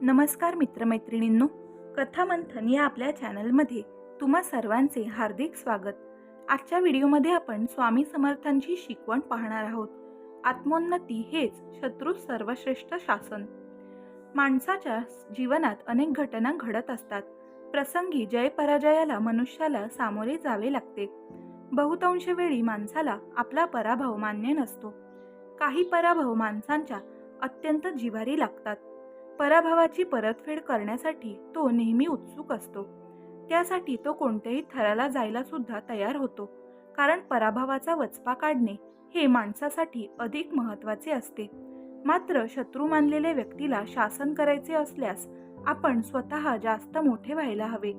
नमस्कार मित्रमैत्रिणींनो, कथामंथन या आपल्या चॅनलमध्ये तुम्हा सर्वांचे हार्दिक स्वागत. आजच्या व्हिडिओमध्ये आपण स्वामी समर्थांची शिकवण पाहणार आहोत. आत्मोन्नती हेच शत्रू सर्वश्रेष्ठ शासन. माणसाच्या जीवनात अनेक घटना घडत असतात. प्रसंगी जय पराजयाला मनुष्याला सामोरे जावे लागते. बहुतांश वेळी माणसाला आपला पराभव मान्य नसतो. काही पराभव माणसांच्या अत्यंत जिव्हारी लागतात. पराभवाची परतफेड करण्यासाठी तो नेहमी उत्सुक असतो. त्यासाठी तो कोणत्याही थराला जायला सुद्धा तयार होतो, कारण पराभवाचा वचपा काढणे हे माणसासाठी अधिक महत्त्वाचे असते. मात्र शत्रू मानलेल्या व्यक्तीला शासन करायचे असल्यास आपण स्वतः जास्त मोठे व्हायला हवे.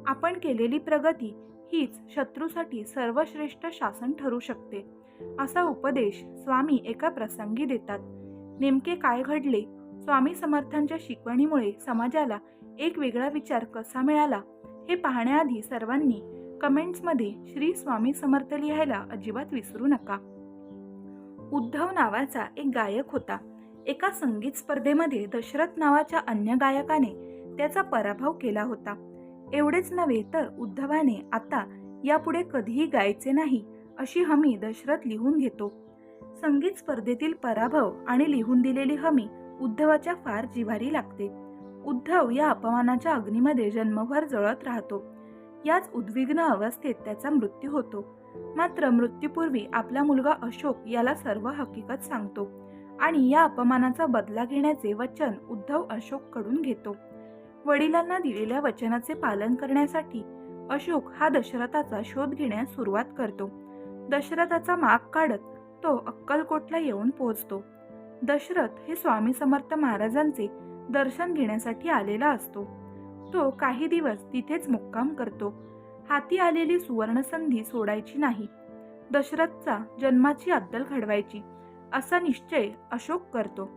आपण केलेली प्रगती हीच शत्रूसाठी सर्वश्रेष्ठ शासन ठरू शकते, असा उपदेश स्वामी एका प्रसंगी देतात. नेमके काय घडले? स्वामी समर्थांच्या शिकवणीमुळे समाजाला एक वेगळा विचार कसा मिळाला, हे पाहण्याआधी सर्वांनी कमेंट्समध्ये श्री स्वामी समर्थ लिहायला अजिबात विसरू नका. उद्धव नावाचा एक गायक होता. एका संगीत स्पर्धेमध्ये दशरथ नावाच्या अन्य गायकाने त्याचा पराभव केला होता. एवढेच नव्हे तर उद्धवाने आता यापुढे कधीही गायचे नाही अशी हमी दशरथ लिहून घेतो. संगीत स्पर्धेतील पराभव आणि लिहून दिलेली हमी उद्धवाच्या फार जिव्हारी लागते. उद्धव या अपमानाच्या अग्नीमध्ये जन्मभर जळत राहतो. याच उद्विग्न अवस्थेत त्याचा मृत्यू होतो. मात्र मृत्यूपूर्वी आपला मुलगा अशोक याला सर्व हकीकत सांगतो आणि या अपमानाचा बदला घेण्याचे वचन उद्धव अशोककडून घेतो. वडिलांना दिलेल्या वचनाचे पालन करण्यासाठी अशोक हा दशरथाचा शोध घेण्यास सुरुवात करतो. दशरथाचा माग काढत तो अक्कलकोटला येऊन पोहोचतो. दशरथ हे स्वामी समर्थ महाराजांचे दर्शन घेण्यासाठी आलेला असतो. तो काही दिवस तिथेच मुक्काम करतो. हाती आलेली सुवर्ण संधी सोडायची नाही. दशरथचा जन्माची अद्दल घडवायची असा निश्चय अशोक करतो.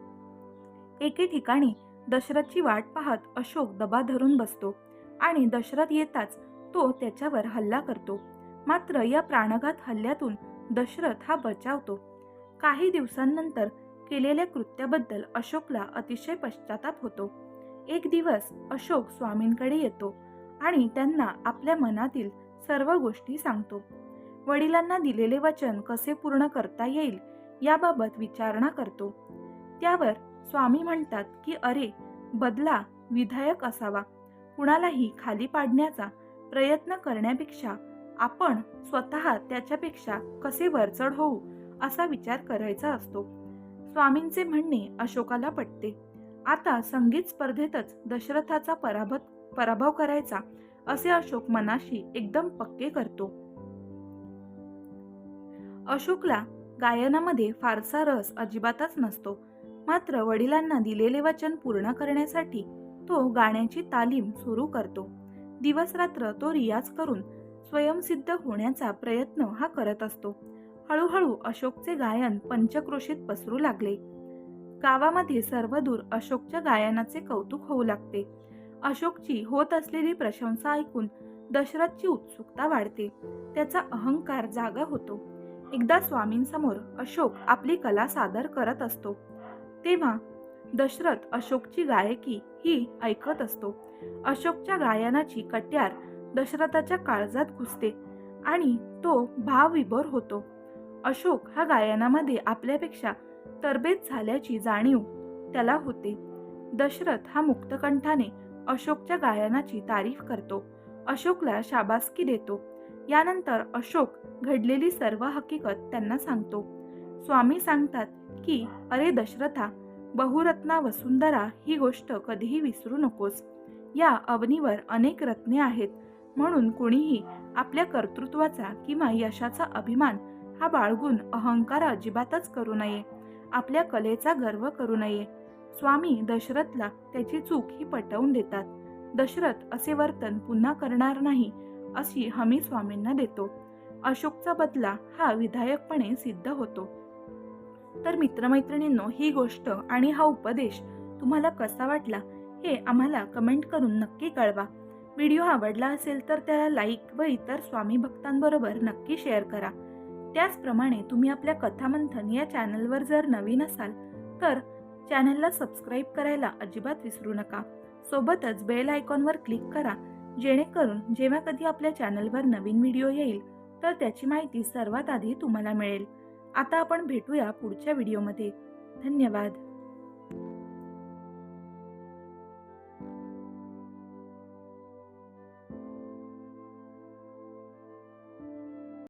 एके ठिकाणी दशरथची वाट पाहत अशोक दबा धरून बसतो आणि दशरथ येताच तो त्याच्यावर हल्ला करतो. मात्र या प्राणघात हल्ल्यातून दशरथ हा बचावतो. काही दिवसांनंतर केलेल्या कृत्याबद्दल अशोकला अतिशय पश्चाताप होतो. एक दिवस अशोक स्वामींकडे येतो आणि त्यांना आपल्या मनातील सर्व गोष्टी सांगतो. वडिलांना दिलेले वचन कसे पूर्ण करता येईल याबाबत विचारणा करतो. त्यावर स्वामी म्हणतात की अरे, बदला विधायक असावा. कुणालाही खाली पाडण्याचा प्रयत्न करण्यापेक्षा आपण स्वतः त्याच्यापेक्षा कसे वरचढ होऊ असा विचार करायचा असतो. स्वामींचे म्हणणे अशोकाला पटते. आता संगीत स्पर्धेतच दशरथाचा पराभव करायचा असे अशोक मनाशी एकदम पक्के करतो. अशोकला गायनामध्ये फारसा रस अजिबातच नसतो. मात्र वडिलांना दिलेले वचन पूर्ण करण्यासाठी तो गाण्याची तालीम सुरू करतो. दिवस रात्र तो रियाज करून स्वयंसिद्ध होण्याचा प्रयत्न हा करत असतो. हळूहळू अशोकचे गायन पंचक्रोशीत पसरू लागले. गावामध्ये सर्वदूर अशोकच्या गायनाचे कौतुक होऊ लागते. अशोकची होत असलेली प्रशंसा ऐकून दशरथची उत्सुकता वाढते. त्याचा अहंकार जागा होतो. एकदा स्वामींसमोर अशोक आपली कला सादर करत असतो तेव्हा दशरथ अशोकची गायकी ही ऐकत असतो. अशोकच्या गायनाची कट्यार दशरथाच्या काळजात घुसते आणि तो भावविभोर होतो. अशोक हा गायनामध्ये आपल्यापेक्षा तरबेज झाल्याची जाणीव त्याला होते. दशरथ हा मुक्तकंठाने अशोकच्या गायनाची तारीफ करतो. अशोकला शाबासकी देतो. यानंतर अशोक घडलेली सर्व हकीकत त्यांना सांगतो. स्वामी सांगतात की अरे दशरथा, बहुरत्ना वसुंधरा ही गोष्ट कधीही विसरू नकोस. या अवनीवर अनेक रत्ने आहेत, म्हणून कुणीही आपल्या कर्तृत्वाचा किंवा यशाचा अभिमान हा बाळगून अहंकार अजिबातच करू नये. आपल्या कलेचा गर्व करू नये. स्वामी दशरथला त्याची चूक ही पटवून देतात. दशरथ असे वर्तन पुन्हा करणार नाही अशी हमी स्वामींना देतो. अशोकचा बदला हा विधायकपणे सिद्ध होतो. तर मित्रमैत्रिणींनो, ही गोष्ट आणि हा उपदेश तुम्हाला कसा वाटला हे आम्हाला कमेंट करून नक्की कळवा. व्हिडिओ आवडला असेल तर त्याला लाईक व इतर स्वामी भक्तांबरोबर नक्की शेअर करा. त्याचप्रमाणे तुम्ही आपल्या कथामंथन या चॅनलवर जर नवीन असाल तर चॅनलला सबस्क्राईब करायला अजिबात विसरू नका. सोबतच बेल आयकॉनवर क्लिक करा, जेणेकरून जेव्हा कधी आपल्या चॅनलवर नवीन व्हिडिओ येईल तर त्याची माहिती सर्वात आधी तुम्हाला मिळेल. आता आपण भेटूया पुढच्या व्हिडिओमध्ये. धन्यवाद.